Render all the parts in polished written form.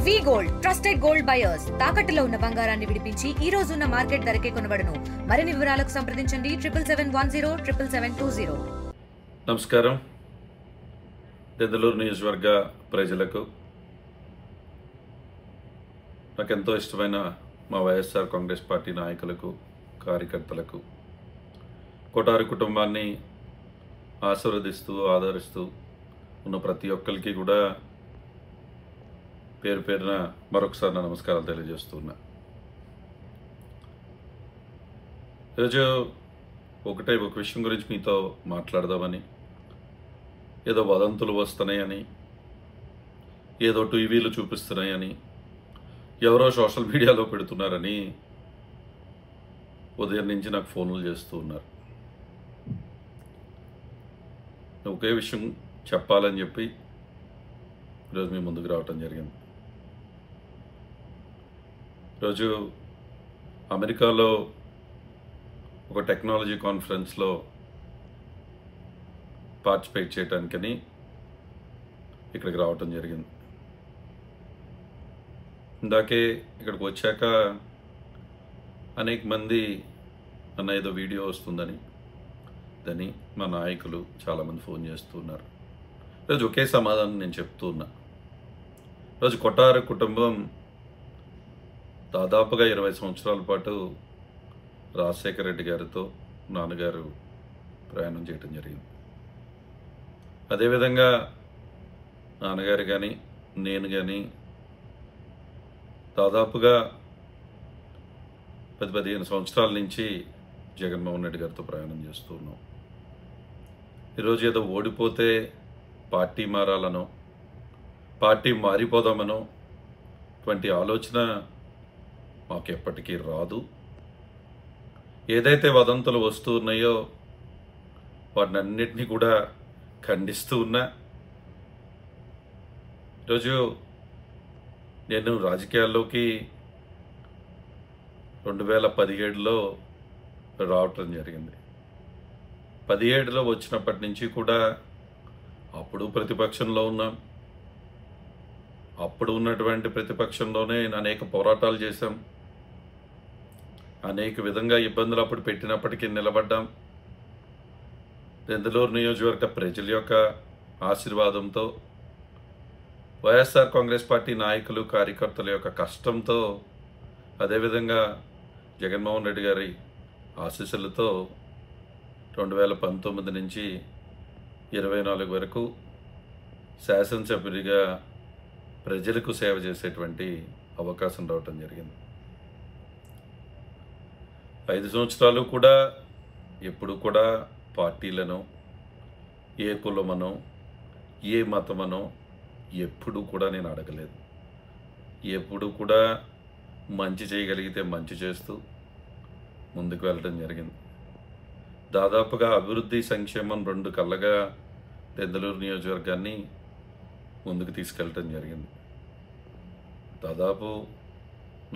వి gold trusted gold buyers తాకట్టులో ఉన్న బంగారాన్ని విడిపించి ఈ రోజు ఉన్న మార్కెట్ ధరకే కొనబడును. మరిన్ని వివరాలకు సంప్రదించండి 7710 నమస్కారం. దెందులూరు నియోజకవర్గ ప్రజలకు, నాకెంతో ఇష్టమైన మా వైఎస్ఆర్ కాంగ్రెస్ పార్టీ నాయకులకు, కార్యకర్తలకు, కొటారి కుటుంబాన్ని ఆశీర్వదిస్తూ ఆదరిస్తూ ఉన్న ప్రతి ఒక్కరికి కూడా పేరు పేరున మరొకసారి నా నమస్కారాలు తెలియజేస్తున్నా. ఈరోజు ఒక విషయం గురించి మీతో మాట్లాడదామని, ఏదో వదంతులు వస్తున్నాయని, ఏదో టీవీలు చూపిస్తున్నాయని, ఎవరో సోషల్ మీడియాలో పెడుతున్నారని ఉదయం నుంచి నాకు ఫోన్లు చేస్తూ ఉన్నారు. ఒకే విషయం చెప్పాలని చెప్పి ఈరోజు మీ ముందుకు రావటం జరిగింది. ఈరోజు అమెరికాలో ఒక టెక్నాలజీ కాన్ఫరెన్స్లో పార్టిసిపేట్ చేయడానికని ఇక్కడికి రావటం జరిగింది. ఇందాకే ఇక్కడికి వచ్చాక అనేక మంది అన్న ఏదో వీడియో వస్తుందని మా నాయకులు చాలామంది ఫోన్ చేస్తున్నారు. ఈరోజు ఒకే సమాధానం నేను చెప్తూ ఉన్నా. ఈరోజు కొటారి కుటుంబం దాదాపుగా 20 సంవత్సరాల పాటు రాజశేఖర రెడ్డి గారితో నాన్నగారు ప్రయాణం చేయటం జరిగింది. అదేవిధంగా నాన్నగారు కానీ నేను కానీ దాదాపుగా 10-15 సంవత్సరాల నుంచి జగన్మోహన్ రెడ్డి గారితో ప్రయాణం చేస్తూ ఉన్నాం. ఈరోజు ఏదో ఓడిపోతే పార్టీ మారాలనో, పార్టీ మారిపోదామనో ఇటువంటి ఆలోచన మాకు ఎప్పటికీ రాదు. ఏదైతే వదంతులు వస్తూ ఉన్నాయో వాటిని అన్నిటినీ కూడా ఖండిస్తూ ఉన్నా. ఈరోజు నేను రాజకీయాల్లోకి 2017లో రావటం జరిగింది. 17లో వచ్చినప్పటి నుంచి కూడా అప్పుడు ప్రతిపక్షంలో ఉన్నాం. అప్పుడు ఉన్నటువంటి ప్రతిపక్షంలోనే అనేక పోరాటాలు చేశాం. అనేక విధంగా ఇబ్బందులు అప్పుడు పెట్టినప్పటికీ నిలబడ్డాం. దెందులూరు నియోజకవర్గ ప్రజల యొక్క ఆశీర్వాదంతో, వైఎస్ఆర్ కాంగ్రెస్ పార్టీ నాయకులు కార్యకర్తల యొక్క కష్టంతో, అదేవిధంగా జగన్మోహన్ రెడ్డి గారి ఆశీస్సులతో 2019 నుంచి 24 వరకు శాసనసభ్యుడిగా ప్రజలకు సేవ చేసేటువంటి అవకాశం రావటం జరిగింది. 5 సంవత్సరాలు కూడా ఎప్పుడు కూడా పార్టీలను, ఏ కులమనో ఏ మతమనో ఎప్పుడు కూడా నేను అడగలేదు. ఎప్పుడు కూడా మంచి చేయగలిగితే మంచి చేస్తూ ముందుకు వెళ్ళడం జరిగింది. దాదాపుగా అభివృద్ధి సంక్షేమం 2 కళ్ళగా దెందులూరు నియోజకవర్గాన్ని ముందుకు తీసుకెళ్ళటం జరిగింది. దాదాపు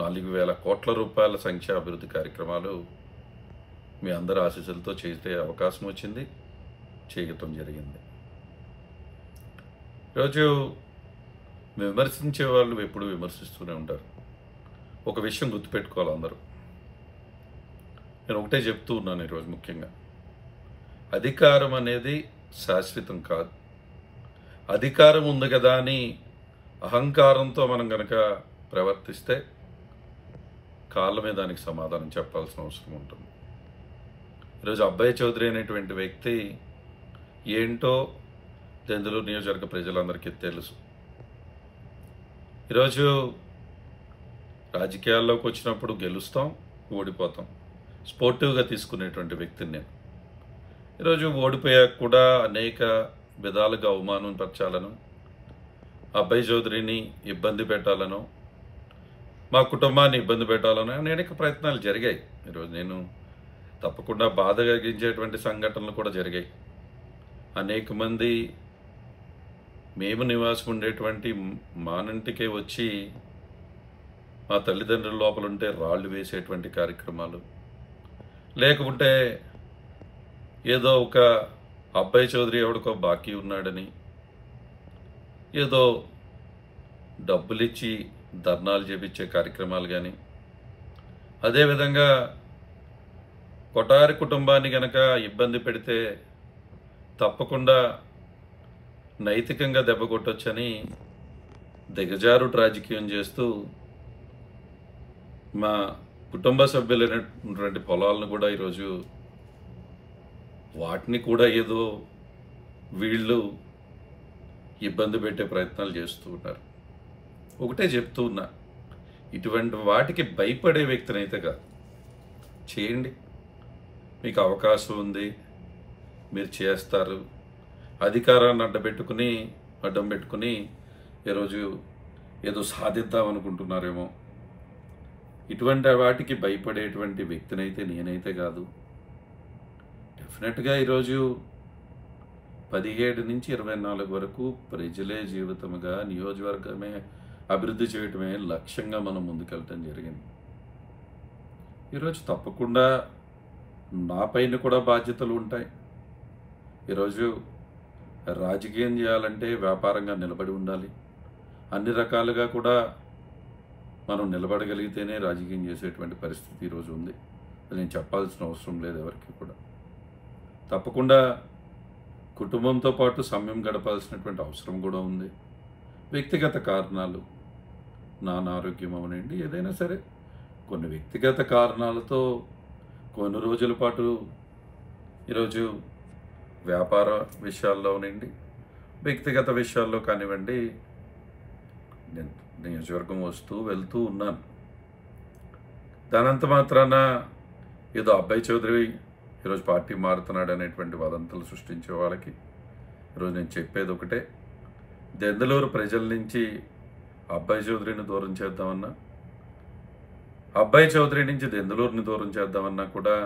4,000 కోట్ల రూపాయల సంక్షేమ అభివృద్ధి కార్యక్రమాలు మీ అందరి ఆశీస్సులతో చేసే అవకాశం వచ్చింది, చేయటం జరిగింది. ఈరోజు విమర్శించే వాళ్ళు ఎప్పుడు విమర్శిస్తూనే ఉంటారు. ఒక విషయం గుర్తుపెట్టుకోవాలి అందరూ. నేను ఒకటే చెప్తూ ఉన్నాను ఈరోజు ముఖ్యంగా, అధికారం అనేది శాశ్వతం కాదు. అధికారం ఉంది కదా అని అహంకారంతో మనం కనుక ప్రవర్తిస్తే కాళ్ళమే దానికి సమాధానం చెప్పాల్సిన అవసరం ఉంటుంది. ఈరోజు అబ్బాయి చౌదరి అనేటువంటి వ్యక్తి ఏంటో దెందులూరు నియోజకవర్గ ప్రజలందరికీ తెలుసు. ఈరోజు రాజకీయాల్లోకి వచ్చినప్పుడు గెలుస్తాం, ఓడిపోతాం, స్పోర్టివ్గా తీసుకునేటువంటి వ్యక్తిని నేను. ఈరోజు ఓడిపోయాక కూడా అనేక విధాలుగా అవమానం పరచాలను, అబ్బాయి చౌదరిని ఇబ్బంది పెట్టాలను, మా కుటుంబాన్ని ఇబ్బంది పెట్టాలను అనేక ప్రయత్నాలు జరిగాయి. ఈరోజు నేను తప్పకుండా బాధ కలిగించేటువంటి సంఘటనలు కూడా జరిగాయి. అనేక మంది మేము నివాసం ఉండేటువంటి మానంటికే వచ్చి మా తల్లిదండ్రుల లోపల ఉంటే రాళ్ళు వేసేటువంటి కార్యక్రమాలు, లేకుంటే ఏదో ఒక అబ్బాయి చౌదరి ఎవడికో బాకీ ఉన్నాడని ఏదో డబ్బులిచ్చి ధర్నాలు చేపించే కార్యక్రమాలు కానీ, అదేవిధంగా కొటారి కుటుంబాన్ని గనక ఇబ్బంది పెడితే తప్పకుండా నైతికంగా దెబ్బ కొట్టొచ్చని దిగజారుడు రాజకీయం చేస్తూ మా కుటుంబ సభ్యులైనటువంటి పొలాలను కూడా ఈరోజు వాటిని కూడా ఏదో వీళ్ళు ఇబ్బంది పెట్టే ప్రయత్నాలు చేస్తూ ఉన్నారు. ఒకటే చెప్తూ ఉన్నా, ఇటువంటి వాటికి భయపడే వ్యక్తినైతే కాదు, చేయండి. మీకు అవకాశం ఉంది, మీరు చేస్తారు. అధికారాన్ని అడ్డం పెట్టుకుని ఈరోజు ఏదో సాధిద్దాం అనుకుంటున్నారేమో. ఇటువంటి వాటికి భయపడేటువంటి వ్యక్తినైతే నేనైతే కాదు. డెఫినెట్గా ఈరోజు 17 నుంచి 24 వరకు ప్రజలే జీవితముగా నియోజకవర్గమే అభివృద్ధి చేయటమే లక్ష్యంగా మనం ముందుకెళ్ళటం జరిగింది. ఈరోజు తప్పకుండా నా పైన కూడా బాధ్యతలు ఉంటాయి. ఈరోజు రాజకీయం చేయాలంటే వ్యాపారంగా నిలబడి ఉండాలి. అన్ని రకాలుగా కూడా మనం నిలబడగలిగితేనే రాజకీయం చేసేటువంటి పరిస్థితి ఈరోజు ఉంది. అది నేను చెప్పాల్సిన అవసరం లేదు ఎవరికి కూడా. తప్పకుండా కుటుంబంతో పాటు సమయం గడపాల్సినటువంటి అవసరం కూడా ఉంది. వ్యక్తిగత కారణాలు, అనారోగ్యం అవనండి, ఏదైనా సరే కొన్ని వ్యక్తిగత కారణాలతో కొన్ని రోజుల పాటు ఈరోజు వ్యాపార విషయాల్లోనండి, వ్యక్తిగత విషయాల్లో కానివ్వండి, నేను నియోజకవర్గం వస్తూ వెళ్తూ ఉన్నాను. దానంత మాత్రాన ఏదో అబ్బాయి చౌదరి ఈరోజు పార్టీ మారుతున్నాడు అనేటువంటి వదంతులు సృష్టించే వాళ్ళకి ఈరోజు నేను చెప్పేది ఒకటే, దెందులూరు ప్రజల నుంచి అబ్బాయి చౌదరిని దూరం చేద్దామన్నా, అబ్బాయి చౌదరి నుంచి దెందులూరుని దూరం చేద్దామన్నా కూడా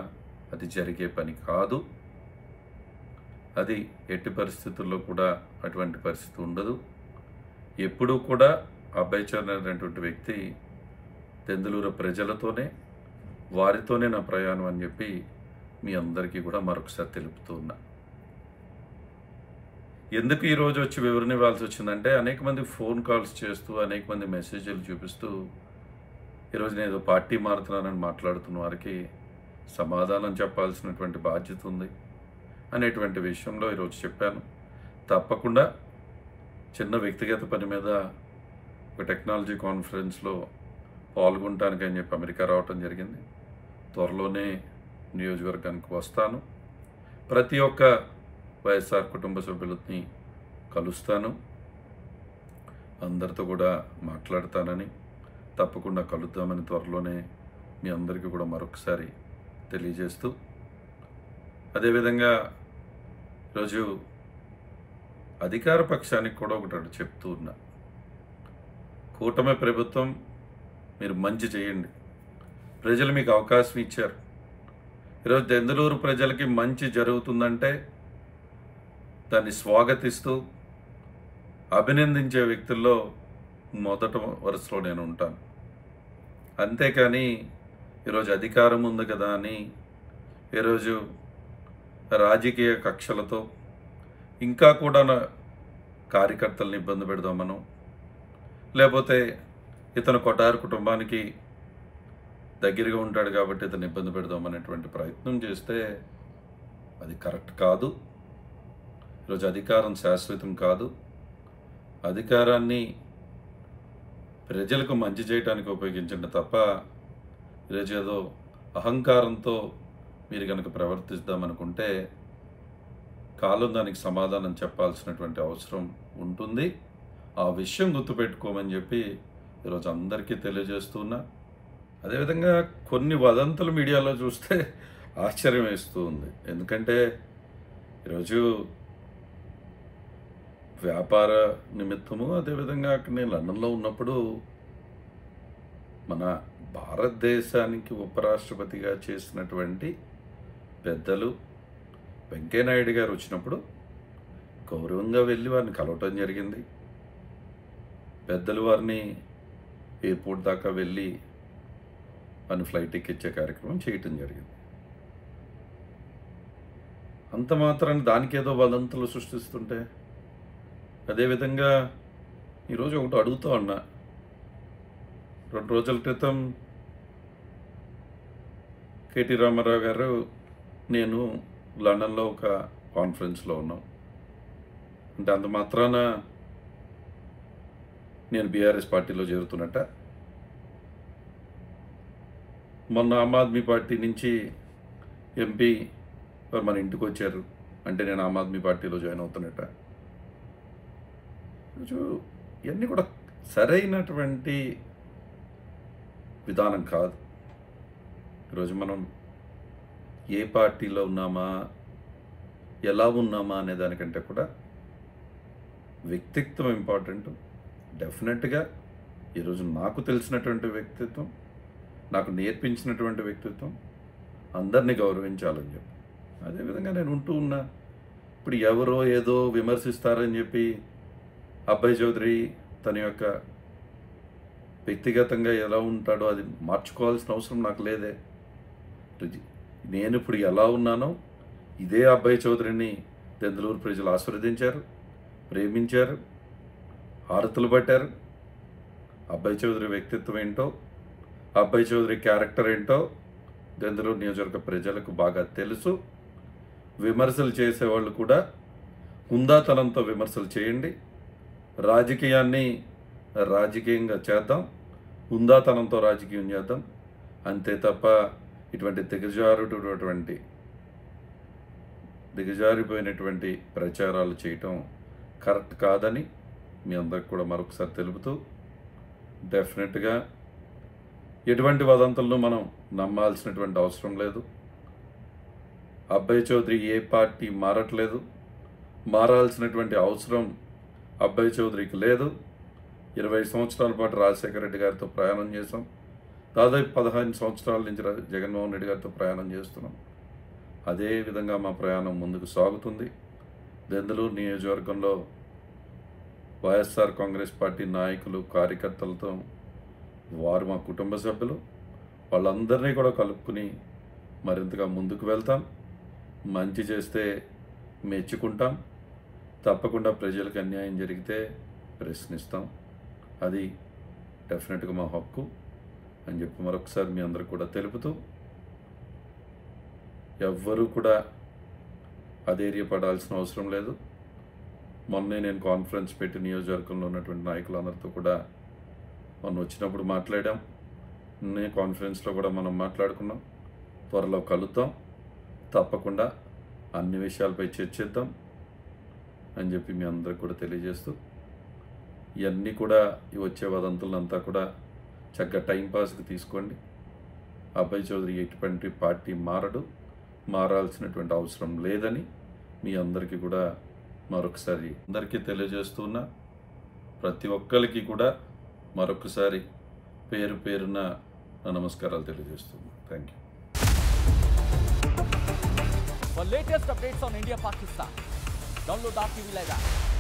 అది జరిగే పని కాదు. అది ఎట్టి పరిస్థితుల్లో కూడా అటువంటి పరిస్థితి ఉండదు. ఎప్పుడూ కూడా అబ్బాయి చౌదరి అనేటువంటి వ్యక్తి దెందులూరు ప్రజలతోనే, వారితోనే నా ప్రయాణం అని చెప్పి మీ అందరికీ కూడా మరొకసారి తెలుపుతూ ఉన్నా. ఎందుకు ఈరోజు వచ్చి వివరణ ఇవ్వాల్సి వచ్చిందంటే, అనేక మంది ఫోన్ కాల్స్ చేస్తూ, అనేక మంది మెసేజ్లు చూపిస్తూ ఈరోజు నేను ఏదో పార్టీ మారుతున్నానని మాట్లాడుతున్న వారికి సమాధానం చెప్పాల్సినటువంటి బాధ్యత ఉంది అనేటువంటి విషయంలో ఈరోజు చెప్పాను. తప్పకుండా చిన్న వ్యక్తిగత పని మీద ఒక టెక్నాలజీ కాన్ఫరెన్స్లో పాల్గొనటానికని చెప్పి అమెరికా రావటం జరిగింది. త్వరలోనే నియోజకవర్గానికి వస్తాను. ప్రతి ఒక్క వైఎస్ఆర్ కుటుంబ సభ్యులని కలుస్తాను, అందరితో కూడా మాట్లాడతానని, తప్పకుండా కలుద్దామని త్వరలోనే మీ అందరికీ కూడా మరొకసారి తెలియజేస్తూ, అదేవిధంగా ఈరోజు అధికార పక్షానికి కూడా ఒకటి చెప్తూ ఉన్నా, కూటమి ప్రభుత్వం మీరు మంచి చేయండి, ప్రజలు మీకు అవకాశం ఇచ్చారు. ఈరోజు దెందులూరు ప్రజలకి మంచి జరుగుతుందంటే దాన్ని స్వాగతిస్తూ అభినందించే వ్యక్తుల్లో మొదట వరుసలో నేను ఉంటాను. అంతేకాని ఈరోజు అధికారం ఉంది కదా అని ఈరోజు రాజకీయ కక్షలతో ఇంకా కూడా కార్యకర్తలను ఇబ్బంది పెడదామను, లేకపోతే ఇతను కొటారు కుటుంబానికి దగ్గరగా ఉంటాడు కాబట్టి ఇతను ఇబ్బంది పెడదామనేటువంటి ప్రయత్నం చేస్తే అది కరెక్ట్ కాదు. ఈరోజు అధికారం శాశ్వతం కాదు. అధికారాన్ని ప్రజలకు మంచి చేయడానికి ఉపయోగించండి తప్ప ఈరోజు ఏదో అహంకారంతో మీరు కనుక ప్రవర్తిద్దామనుకుంటే కాలం దానికి సమాధానం చెప్పాల్సినటువంటి అవసరం ఉంటుంది. ఆ విషయం గుర్తుపెట్టుకోమని చెప్పి ఈరోజు అందరికీ తెలియజేస్తున్నా. అదేవిధంగా కొన్ని వదంతులు మీడియాలో చూస్తే ఆశ్చర్యం వేస్తూ ఉంది. ఎందుకంటే ఈరోజు వ్యాపార నిమిత్తము, అదేవిధంగా అక్కడ నేను లండన్లో ఉన్నప్పుడు మన భారతదేశానికి ఉపరాష్ట్రపతిగా చేసినటువంటి పెద్దలు వెంకయ్యనాయుడు గారు వచ్చినప్పుడు గౌరవంగా వెళ్ళి వారిని కలవటం జరిగింది. పెద్దలు వారిని ఎయిర్పోర్ట్ దాకా వెళ్ళి వారిని ఫ్లైట్ ఎక్కించే కార్యక్రమం చేయటం జరిగింది. అంత మాత్రాన్ని దానికేదో వదంతులు సృష్టిస్తుంటే, అదేవిధంగా ఈరోజు ఒకటి అడుగుతూ ఉన్నా, 2 రోజుల క్రితం కేటీ రామారావు గారు నేను లండన్లో ఒక కాన్ఫరెన్స్లో ఉన్నాం. అంటే అంత మాత్రాన నేను బీఆర్ఎస్ పార్టీలో చేరుతున్నట్ట. మొన్న ఆమ్ ఆద్మీ పార్టీ నుంచి ఎంపీ మన ఇంటికి వచ్చారు అంటే నేను ఆమ్ ఆద్మీ పార్టీలో జాయిన్ అవుతున్నట్ట. ఇవన్నీ కూడా సరైనటువంటి విధానం కాదు. ఈరోజు మనం ఏ పార్టీలో ఉన్నామా, ఎలా ఉన్నామా అనే దానికంటే కూడా వ్యక్తిత్వం ఇంపార్టెంట్. డెఫినెట్గా ఈరోజు నాకు తెలిసినటువంటి వ్యక్తిత్వం, నాకు నేర్పించినటువంటి వ్యక్తిత్వం అందరినీ గౌరవించాలని చెప్పి అదేవిధంగా నేను ఉంటూ ఉన్నా. ఇప్పుడు ఎవరో ఏదో విమర్శిస్తారని చెప్పి అబ్బాయి చౌదరి తన యొక్క వ్యక్తిగతంగా ఎలా ఉంటాడో అది మార్చుకోవాల్సిన అవసరం నాకు లేదే. నేను ఇప్పుడు ఎలా ఉన్నానో ఇదే అబ్బాయి చౌదరిని దెందులూరు ప్రజలు ఆశీర్వదించారు, ప్రేమించారు, హారతులు పట్టారు. అబ్బాయి చౌదరి వ్యక్తిత్వం ఏంటో, అబ్బాయి చౌదరి క్యారెక్టర్ ఏంటో దెందులూరు నియోజకవర్గ ప్రజలకు బాగా తెలుసు. విమర్శలు చేసేవాళ్ళు కూడా హుందాతనంతో విమర్శలు చేయండి. రాజకీయాన్ని రాజకీయంగా చేద్దాం, హుందాతనంతో రాజకీయం చేద్దాం. అంతే తప్ప ఇటువంటి దిగజారిపోయినటువంటి ప్రచారాలు చేయటం కరెక్ట్ కాదని మీ అందరికి కూడా మరొకసారి తెలుపుతూ, డెఫినెట్గా ఎటువంటి వదంతులను మనం నమ్మాల్సినటువంటి అవసరం లేదు. అబ్బాయి చౌదరి ఏ పార్టీ మారట్లేదు, మారాల్సినటువంటి అవసరం అబ్బాయి చౌదరికి లేదు. 20 సంవత్సరాల పాటు రాజశేఖర రెడ్డి గారితో ప్రయాణం చేసాం. దాదాపు 15 సంవత్సరాల నుంచి జగన్మోహన్ రెడ్డి గారితో ప్రయాణం చేస్తున్నాం. అదే విధంగా మా ప్రయాణం ముందుకు సాగుతుంది. దెందులూరు నియోజకవర్గంలో వైఎస్ఆర్ కాంగ్రెస్ పార్టీ నాయకులు, కార్యకర్తలతో వారు మా కుటుంబ సభ్యులు, వాళ్ళందరినీ కూడా కలుపుకుని మరింతగా ముందుకు వెళ్తాం. మంచి చేస్తే మెచ్చుకుంటాం, తప్పకుండా ప్రజలకు అన్యాయం జరిగితే ప్రశ్నిస్తాం. అది డెఫినెట్గా మా హక్కు అని చెప్పి మరొకసారి మీ అందరూ కూడా తెలుపుతూ, ఎవ్వరూ కూడా అధైర్యపడాల్సిన అవసరం లేదు. మొన్నే నేను కాన్ఫరెన్స్ పెట్టి నియోజకవర్గంలో ఉన్నటువంటి నాయకులందరితో కూడా మొన్న వచ్చినప్పుడు మాట్లాడాం. నేను కాన్ఫరెన్స్లో కూడా మనం మాట్లాడుకున్నాం. త్వరలో కలుద్దాం, తప్పకుండా అన్ని విషయాలపై చర్చిద్దాం అని చెప్పి మీ అందరికి కూడా తెలియజేస్తూ, ఇవన్నీ కూడా ఈ వచ్చే వదంతులంతా కూడా చక్కగా టైంపాస్కి తీసుకోండి. అబ్బాయి చౌదరి ఎటువంటి పార్టీ మారాల్సినటువంటి అవసరం లేదని మీ అందరికీ కూడా మరొకసారి అందరికీ తెలియజేస్తున్నా. ప్రతి ఒక్కరికి కూడా మరొకసారి పేరు పేరున నమస్కారాలు తెలియజేస్తున్నా. Thank you. For latest updates on India Pakistan, download our TV Live app.